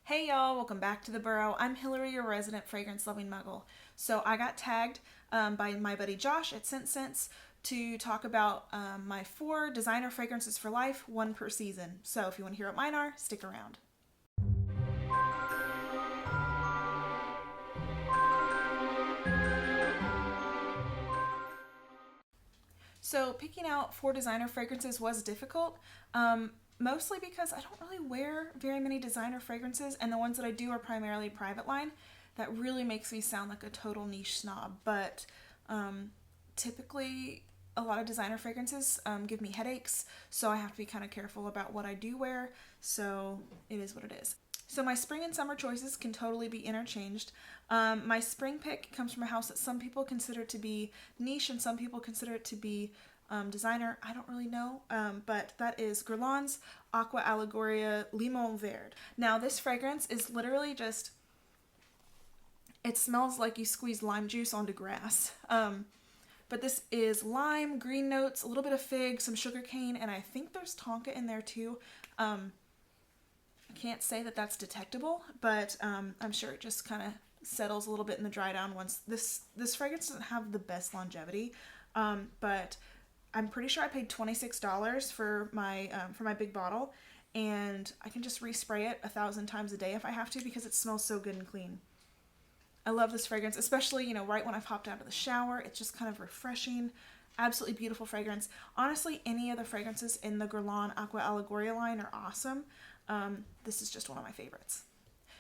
Hey y'all, welcome back to the Burrow. I'm Hillary, your resident fragrance loving muggle. So I got tagged by my buddy Josh at Scent Sense to talk about my 4 designer fragrances for life, one per season. So if you want to hear what mine are, stick around. So picking out 4 designer fragrances was difficult, mostly because I don't really wear very many designer fragrances, and the ones that I do are primarily private line. That really makes me sound like a total niche snob, but typically a lot of designer fragrances give me headaches, so I have to be kind of careful about what I do wear, so it is what it is. So my spring and summer choices can totally be interchanged. My spring pick comes from a house that some people consider to be niche and some people consider it to be designer. I don't really know, but that is Guerlain's Aqua Allegoria Limon Verde. Now this fragrance is literally just, it smells like you squeeze lime juice onto grass. But this is lime, green notes, a little bit of fig, some sugar cane, and I think there's tonka in there too. I can't say that that's detectable, but I'm sure it just kind of settles a little bit in the dry down once. This fragrance doesn't have the best longevity, but I'm pretty sure I paid $26 for my big bottle, and I can just respray it 1,000 times a day if I have to because it smells so good and clean. I love this fragrance, especially, right when I've hopped out of the shower. It's just kind of refreshing. Absolutely beautiful fragrance. Honestly, any of the fragrances in the Guerlain Aqua Allegoria line are awesome. This is just one of my favorites.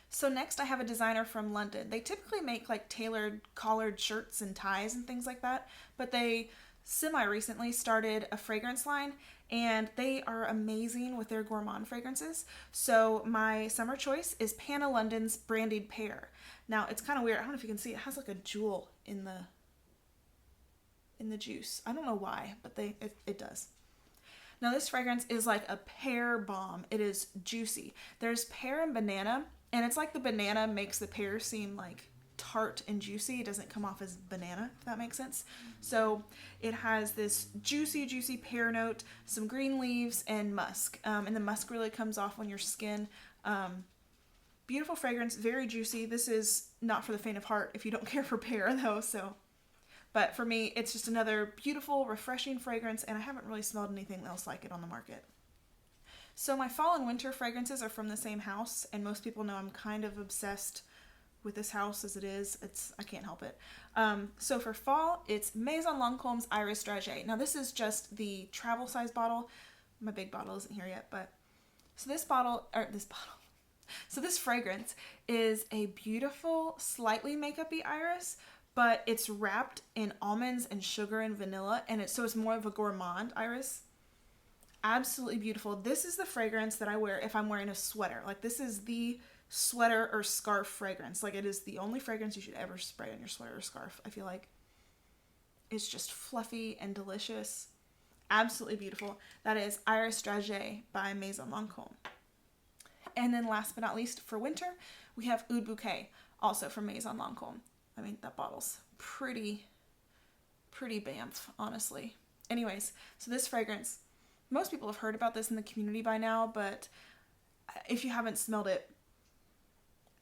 So next I have a designer from London. They typically make like tailored collared shirts and ties and things like that, but they semi-recently started a fragrance line, and they are amazing with their gourmand fragrances. So my summer choice is Panna London's Brandied Pear. Now it's kind of weird. I don't know if you can see. It has like a jewel in the juice. I don't know why, but it does. Now this fragrance is like a pear bomb. It is juicy. There's pear and banana, and it's like the banana makes the pear seem like tart and juicy. It doesn't come off as banana, if that makes sense. So it has this juicy pear note, some green leaves, and musk. And the musk really comes off on your skin. Beautiful fragrance, very juicy. This is not for the faint of heart if you don't care for pear though, so. But for me, it's just another beautiful, refreshing fragrance, and I haven't really smelled anything else like it on the market. So my fall and winter fragrances are from the same house, and most people know I'm kind of obsessed with this house as it is. I can't help it. So for fall, it's Maison Lancôme's Iris Dragée. Now this is just the travel size bottle. My big bottle isn't here yet, but so this fragrance is a beautiful, slightly makeup-y iris, but it's wrapped in almonds and sugar and vanilla, and it's more of a gourmand iris. Absolutely beautiful. This is the fragrance that I wear if I'm wearing a sweater. Like, this is the sweater or scarf fragrance. Like, it is the only fragrance you should ever spray on your sweater or scarf, I feel like. It's just fluffy and delicious. Absolutely beautiful. That is Iris Dragée by Maison Lancôme. And then last but not least, for winter, we have Oud Bouquet, also from Maison Lancôme. I mean, that bottle's pretty bamf, honestly. Anyways, so this fragrance, most people have heard about this in the community by now, but if you haven't smelled it,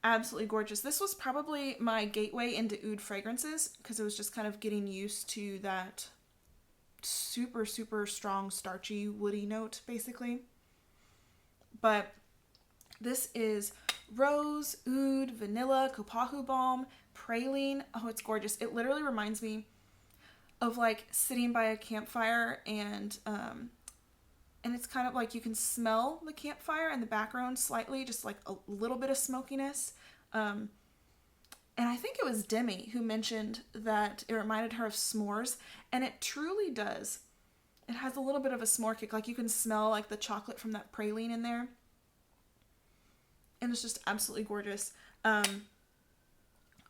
absolutely gorgeous. This was probably my gateway into oud fragrances because it was just kind of getting used to that super strong, starchy, woody note, basically. But this is rose, oud, vanilla, copahu balm, praline. Oh, it's gorgeous. It literally reminds me of like sitting by a campfire, and it's kind of like you can smell the campfire in the background slightly, just like a little bit of smokiness. And I think it was Demi who mentioned that it reminded her of s'mores, and it truly does. It has a little bit of a s'more kick, like you can smell like the chocolate from that praline in there. And it's just absolutely gorgeous.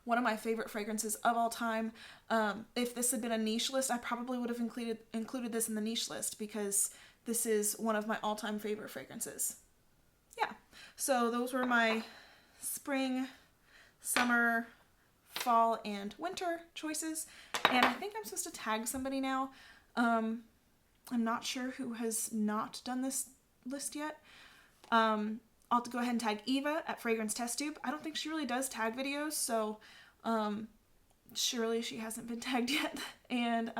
One of my favorite fragrances of all time. If this had been a niche list, I probably would have included this in the niche list because this is one of my all-time favorite fragrances. Yeah, so those were my spring, summer, fall, and winter choices. And I think I'm supposed to tag somebody now. I'm not sure who has not done this list yet. I'll have to go ahead and tag Eva at Fragrance Test Tube. I don't think she really does tag videos, so surely she hasn't been tagged yet. And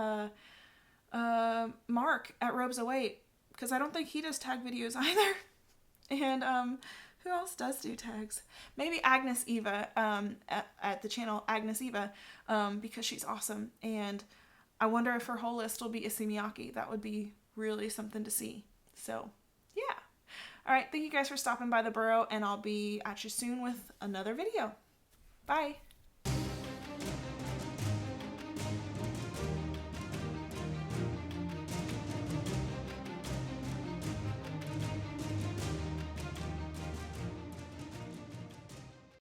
Mark at Robes08, because I don't think he does tag videos either. And who else does do tags? Maybe Agnes Eva at the channel Agnes Eva, because she's awesome. And I wonder if her whole list will be Issey Miyake. That would be really something to see. So, yeah. All right, thank you guys for stopping by the Burrow, and I'll be at you soon with another video. Bye.